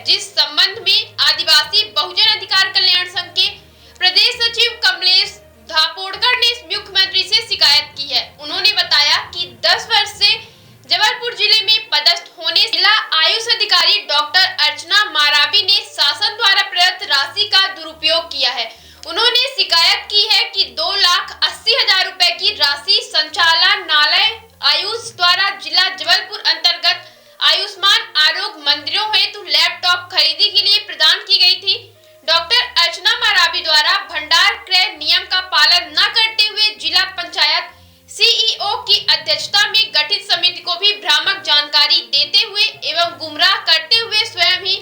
जिस संबंध में आदिवासी बहुजन अधिकार कल्याण संघ के प्रदेश सचिव कमलेश धापोड़कर ने मुख्यमंत्री से शिकायत की है। उन्होंने बताया कि 10 वर्ष से जबलपुर जिले में पदस्थ होने जिला आयुष अधिकारी डॉक्टर अर्चना मारावी ने शासन द्वारा प्रदत्त राशि का दुरुपयोग किया है। उन्होंने शिकायत की है कि 2,80,000 रुपए की राशि संचालनालय आयुष द्वारा जिला जबलपुर अंतर्गत आयुष्मान आरोग्य मंदिरों हेतु लैपटॉप खरीदी के लिए प्रदान की गई थी। डॉक्टर अर्चना मारावी द्वारा भंडार क्रय नियम का पालन न करते हुए जिला पंचायत सीईओ की अध्यक्षता में गठित समिति को भी भ्रामक जानकारी देते हुए एवं गुमराह करते हुए स्वयं ही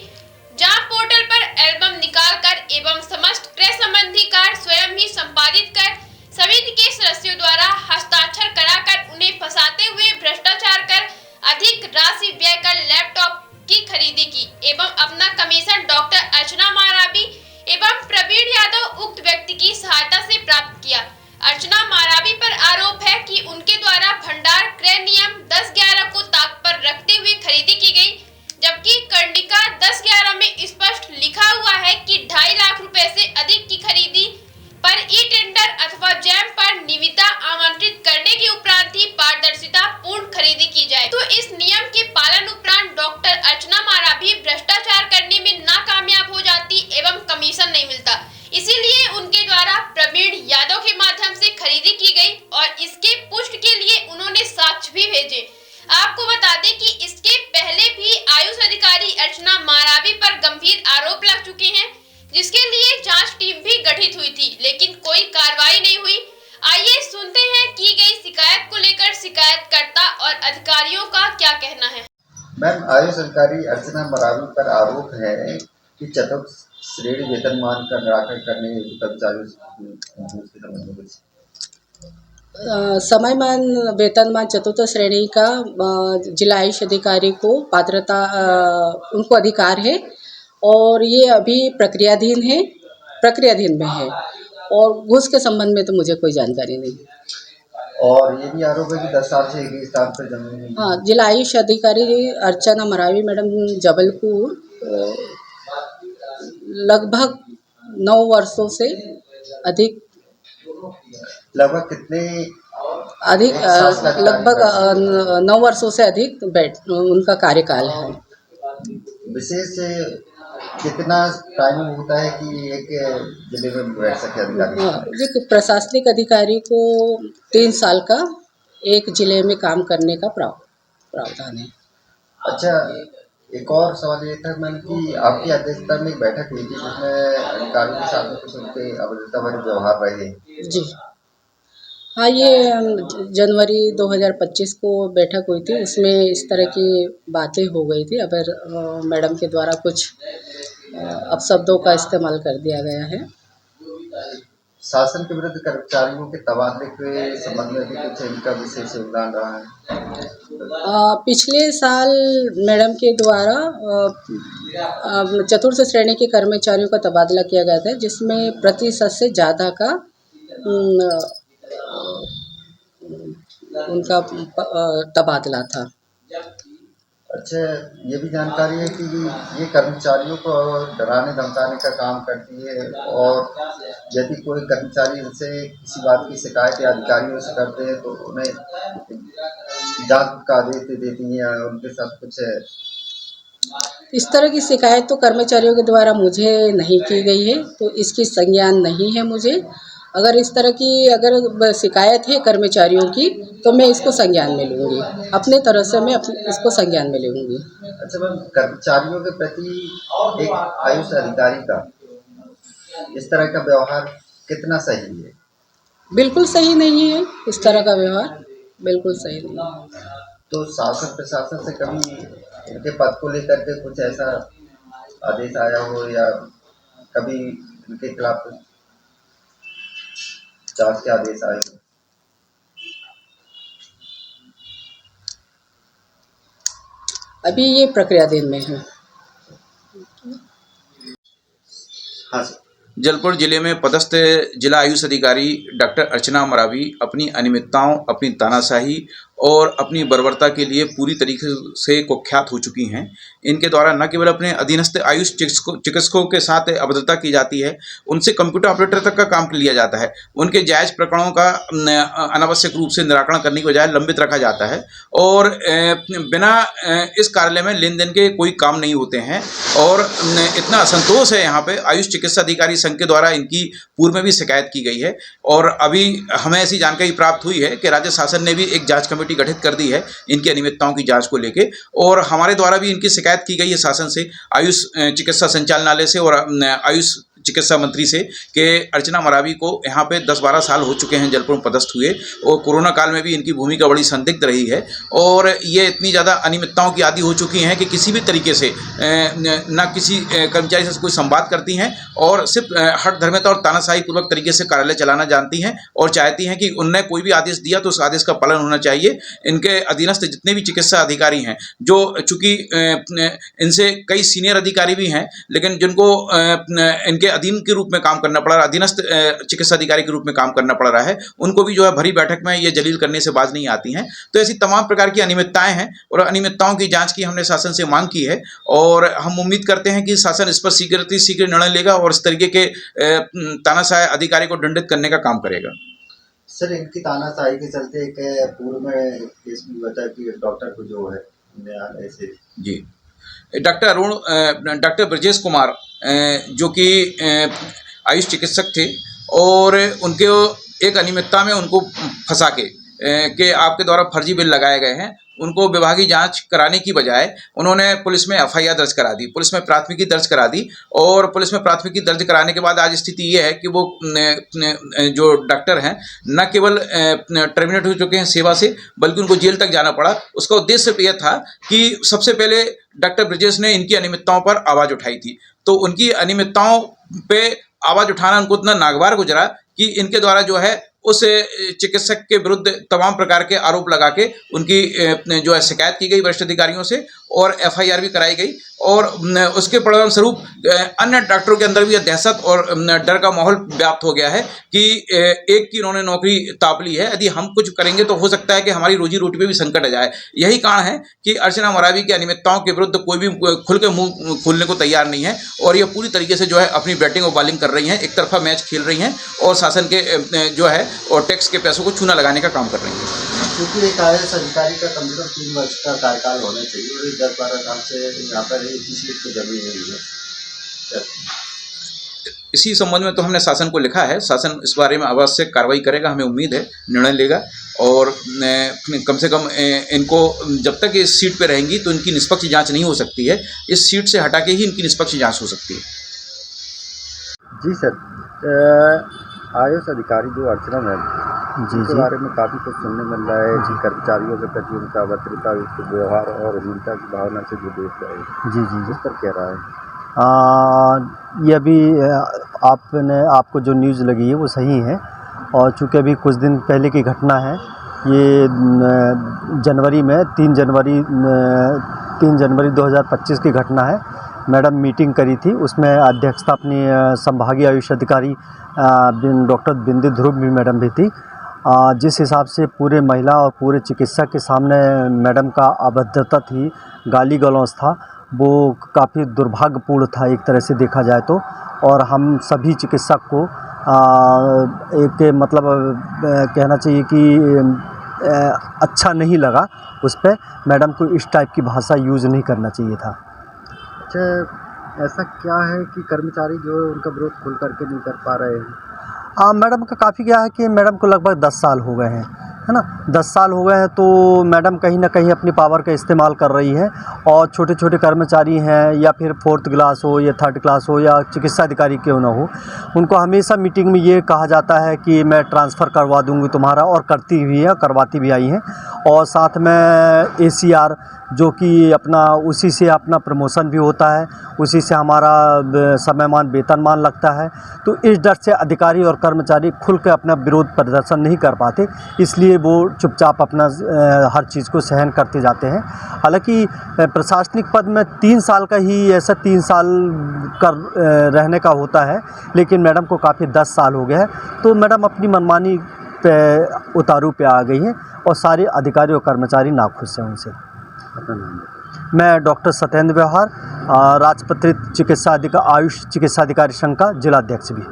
जाम पोर्टल पर एल्बम निकालकर एवं समस्त क्रय संबंधी कार्य स्वयं ही संपादित कर समिति के सदस्यों द्वारा हस्ताक्षर कराकर उन्हें फंसाते हुए भ्रष्टाचार कर अधिक राशि व्यय कर लैपटॉप की खरीदी की एवं अपना कमीशन डॉक्टर अर्चना मारावी एवं प्रवीण यादव उक्त व्यक्ति की सहायता से प्राप्त किया। अर्चना मारावी पर आरोप है कि उनके द्वारा भंडार क्रय नियम 10/11 को ताक पर रखते हुए खरीदी की गई, जबकि कर्णिका 10/11 में स्पष्ट लिखा हुआ है कि 2.5 लाख रुपए से अधिक की खरीदी पर ई टेंडर अथवा जैम पर निविदा आमंत्रित करने के उपरांत ही पारदर्शिता पूर्ण खरीदी की जाए। तो इस नियम के पालन उपरांत डॉक्टर अर्चना मारावी भ्रष्टाचार करने में नाकामयाब हो जाती एवं कमीशन नहीं मिलता, इसीलिए उनके द्वारा प्रवीण यादव के माध्यम से खरीदी की गई और इसके पुष्टि के लिए उन्होंने साक्ष्य भी भेजे। आपको बता दें कि इसके पहले भी आयुष अधिकारी अर्चना मारावी पर गंभीर आरोप लग चुके हैं, जिसके लिए जांच टीम भी गठित हुई थी, लेकिन कोई कार्रवाई नहीं हुई। आइए सुनते हैं की गई शिकायत को लेकर शिकायतकर्ता और अधिकारियों का क्या कहना है। मैम, आयुष अधिकारी अर्चना मारावी पर आरोप है कि चतुर्थ श्रेणी वेतनमान का निराकरण करने कर्मचारियों समयमान वेतनमान चतुर्थ श्रेणी का जिला आयुष अधिकारी को पात्रता उनको अधिकार है और ये अभी प्रक्रियाधीन में है और घूस के संबंध में तो मुझे कोई जानकारी नहीं। और ये भी आरोप है कि 10 साल से एक ही स्थान पर जमीन। हाँ, जिला आयुष अधिकारी अर्चना मारावी मैडम जबलपुर लगभग 9 वर्षों से अधिक लगभग कितने अधिक लगभग 9 वर्षों से अधिक उनका कार्यकाल है। विशेष कितना टाइम होता है कि एक जिले में बैठ सके अधिकारी? हाँ, प्रशासनिक अधिकारी को 3 साल का एक जिले में काम करने का प्रावधान है। अच्छा, एक और सवाल ये था मैंने कि आपकी अध्यक्षता में एक बैठक हुई थी जिसमें अधिकारियों के साथ कुछ उनके अभद्रता भरे व्यवहार रहे। जी हाँ, ये जनवरी 2025 को बैठक हुई थी, उसमें इस तरह की बातें हो गई थी। अगर मैडम के द्वारा कुछ अपशब्दों का इस्तेमाल कर दिया गया है। शासन के विरुद्ध कर्मचारियों के तबादले के संबंध में भी कुछ इनका विशेष योगदान रहा है। पिछले साल मैडम के द्वारा चतुर्थ श्रेणी के कर्मचारियों का तबादला किया गया था, जिसमें प्रतिशत से ज़्यादा का उनका तबादला था। अच्छा, ये भी जानकारी है कि ये कर्मचारियों को डराने धमकाने का काम करती है और यदि कोई कर्मचारी इनसे किसी बात की शिकायत या अधिकारियों से करते हैं तो उन्हें जांच का आदेश देती हैं या उनके साथ कुछ है। इस तरह की शिकायत तो कर्मचारियों के द्वारा मुझे नहीं की गई है, तो इसकी संज्ञान नहीं है मुझे। अगर इस तरह की अगर शिकायत है कर्मचारियों की तो मैं इसको संज्ञान में लूँगी, अपने तरफ से मैं इसको संज्ञान में लूँगी। अच्छा मैम, कर्मचारियों के प्रति एक आयुष अधिकारी का इस तरह का व्यवहार कितना सही है? बिल्कुल सही नहीं है, इस तरह का व्यवहार बिल्कुल सही नहीं है। तो शासन प्रशासन से कभी इनके पद को लेकर के कुछ ऐसा आदेश आया हो या कभी इनके खिलाफ जांच के आदेश आए हो? अभी ये प्रक्रियाधीन में है। हाँ सर। जबलपुर जिले में पदस्थ जिला आयुष अधिकारी डॉक्टर अर्चना मारावी अपनी अनियमितताओं, अपनी तानाशाही और अपनी बर्बरता के लिए पूरी तरीके से कुख्यात हो चुकी हैं। इनके द्वारा न केवल अपने अधीनस्थ आयुष चिकित्सकों के साथ अभद्रता की जाती है, उनसे कंप्यूटर ऑपरेटर तक का काम लिया जाता है। उनके जायज़ प्रकरणों का अनावश्यक रूप से निराकरण करने के बजाय लंबित रखा जाता है और बिना इस कार्यालय में लेन देन के कोई काम नहीं होते हैं। और इतना असंतोष है यहाँ पे आयुष चिकित्सा अधिकारी संघ के द्वारा इनकी पूर्व में भी शिकायत की गई है और अभी हमें ऐसी जानकारी प्राप्त हुई है कि राज्य शासन ने भी एक जांच कमेटी गठित कर दी है इनकी अनियमितताओं की जांच को लेके और हमारे द्वारा भी इनकी शिकायत की गई है शासन से, आयुष चिकित्सा संचालनालय से और आयुष चिकित्सा मंत्री से कि अर्चना मरावी को यहाँ पे 10-12 साल हो चुके हैं जलपुर में पदस्थ हुए और कोरोना काल में भी इनकी भूमिका बड़ी संदिग्ध रही है और ये इतनी ज़्यादा अनियमितताओं की आदी हो चुकी हैं कि किसी भी तरीके से ना किसी कर्मचारी से कोई संवाद करती हैं और सिर्फ हठ धर्मिता और तानाशाही पूर्वक तरीके से कार्यालय चलाना जानती हैं और चाहती हैं कि उनने कोई भी आदेश दिया तो उस आदेश का पालन होना चाहिए। इनके अधीनस्थ जितने भी चिकित्सा अधिकारी हैं, जो चूँकि इनसे कई सीनियर अधिकारी भी हैं लेकिन जिनको इनके अधीन के रूप में काम करना पड़ रहा है, अधीनस्थ चिकित्सा अधिकारी के रूप में काम करना पड़ रहा है, उनको भी जो है भरी बैठक में ये जलील करने से बाज नहीं आती हैं। तो ऐसी तमाम प्रकार की अनियमितताएं हैं और अनियमितताओं की जांच की हमने शासन से मांग की है और हम उम्मीद करते हैं कि शासन इस पर शीघ्र निर्णय लेगा और इस तरीके के तानाशाह अधिकारी को दंडित करने का काम करेगा। सर, इनकी तानाशाही के चलते एक पूर्व में केस भी हुआ था कि डॉक्टर को जो है ऐसे जी डॉक्टर ब्रजेश कुमार जो कि आयुष चिकित्सक थे और उनके एक अनियमितता में उनको फंसा के आपके द्वारा फर्जी बिल लगाए गए हैं, उनको विभागीय जांच कराने की बजाय उन्होंने पुलिस में एफआईआर दर्ज करा दी, पुलिस में प्राथमिकी दर्ज करा दी और पुलिस में प्राथमिकी दर्ज कराने के बाद आज स्थिति ये है कि वो जो डॉक्टर हैं न केवल टर्मिनेट हो चुके हैं सेवा से बल्कि उनको जेल तक जाना पड़ा। उसका उद्देश्य यह था कि सबसे पहले डॉक्टर ब्रजेश ने इनकी अनियमितताओं पर आवाज़ उठाई थी, तो उनकी अनियमितताओं पे आवाज़ उठाना उनको इतना नागवार गुजरा कि इनके द्वारा जो है उस चिकित्सक के विरुद्ध तमाम प्रकार के आरोप लगा के उनकी जो है शिकायत की गई वरिष्ठ अधिकारियों से और एफआईआर भी कराई गई और उसके परिणाम स्वरूप अन्य डॉक्टरों के अंदर भी यह दहशत और डर का माहौल व्याप्त हो गया है कि एक की इन्होंने नौकरी ताप ली है, यदि हम कुछ करेंगे तो हो सकता है कि हमारी रोजी रोटी पे भी संकट आ जाए। यही कारण है कि अर्चना मरावी की अनियमितताओं के विरुद्ध कोई भी खुल के मुंह खोलने को तैयार नहीं है और ये पूरी तरीके से जो है अपनी बैटिंग और बॉलिंग कर रही हैं, एक तरफा मैच खेल रही हैं और शासन के जो है और टैक्स के पैसों को चूना लगाने का काम कर रही हैं। क्योंकि एक आयुष अधिकारी का कम से कम 3 वर्ष का कार्यकाल होना चाहिए और 10-12 साल से यहाँ पर इस सीट को जमी हुई है। इसी संबंध में तो हमने शासन को लिखा है, शासन इस बारे में आवश्यक कार्रवाई करेगा, हमें उम्मीद है निर्णय लेगा और कम से कम इनको जब तक इस सीट पे रहेंगी तो इनकी निष्पक्ष जांच नहीं हो सकती है, इस सीट से हटा के ही इनकी निष्पक्ष जांच हो सकती है। जी सर, आयुष अधिकारी जो अर्चना मैम जी के बारे में काफ़ी कुछ सुनने मिल रहा है कि कर्मचारियों के प्रति उनका अभद्रता युक्त व्यवहार और हीनता की भावना से जो देख रहे हैं। जी जी, इस पर क्या राय है? ये अभी आपको जो न्यूज़ लगी है वो सही है और चूँकि अभी कुछ दिन पहले की घटना है, ये जनवरी में 3 जनवरी 2025 की घटना है। मैडम मीटिंग करी थी, उसमें अध्यक्षता अपनी संभागीय आयुष अधिकारी डॉक्टर बिंदी ध्रुव भी मैडम भी थी। जिस हिसाब से पूरे महिला और पूरे चिकित्सक के सामने मैडम का अभद्रता थी, गाली गलौज था, वो काफ़ी दुर्भाग्यपूर्ण था एक तरह से देखा जाए तो। और हम सभी चिकित्सक को एक मतलब कहना चाहिए कि अच्छा नहीं लगा, उस पर मैडम को इस टाइप की भाषा यूज़ नहीं करना चाहिए था। अच्छा, ऐसा क्या है कि कर्मचारी जो है उनका विरोध खुल करके नहीं कर पा रहे हैं? मैडम का काफ़ी क्या है कि मैडम को लगभग 10 साल हो गए हैं, है ना, 10 साल हो गए हैं, तो मैडम कहीं ना कहीं अपनी पावर का इस्तेमाल कर रही है और छोटे छोटे कर्मचारी हैं या फिर 4th क्लास हो या 3rd क्लास हो या चिकित्सा अधिकारी क्यों ना हो, उनको हमेशा मीटिंग में ये कहा जाता है कि मैं ट्रांसफ़र करवा दूंगी तुम्हारा, और करती भी है, करवाती भी आई हैं। और साथ में ACR जो कि अपना उसी से अपना प्रमोशन भी होता है, उसी से हमारा समयमान वेतनमान लगता है। तो इस डर से अधिकारी और कर्मचारी खुल के अपना विरोध प्रदर्शन नहीं कर पाते, इसलिए वो चुपचाप अपना हर चीज़ को सहन करते जाते हैं। हालांकि प्रशासनिक पद में 3 साल का ही ऐसा 3 साल कर रहने का होता है, लेकिन मैडम को काफ़ी 10 साल हो गए हैं, तो मैडम अपनी मनमानी पे उतारू पे आ गई हैं और सारे अधिकारी और कर्मचारी नाखुश हैं उनसे। अपना नाम मैं डॉक्टर सत्येंद्र व्यवहार, राजपत्रित आयुष चिकित्सा अधिकारी संघ का जिलाध्यक्ष भी।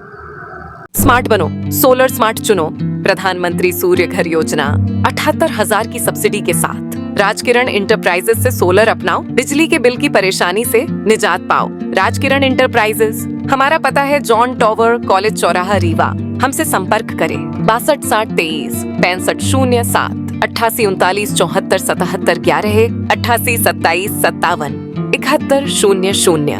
स्मार्ट बनो, सोलर स्मार्ट चुनो। प्रधानमंत्री सूर्य घर योजना 78,000 की सब्सिडी के साथ राजकिरण इंटरप्राइजेस से सोलर अपनाओ, बिजली के बिल की परेशानी से निजात पाओ। राजकिरण इंटरप्राइजेस, हमारा पता है जॉन टॉवर, कॉलेज चौराहा, रीवा। हमसे संपर्क करें 62 60 23 65 07 88 39 74 77 11 88 27 57 71 00।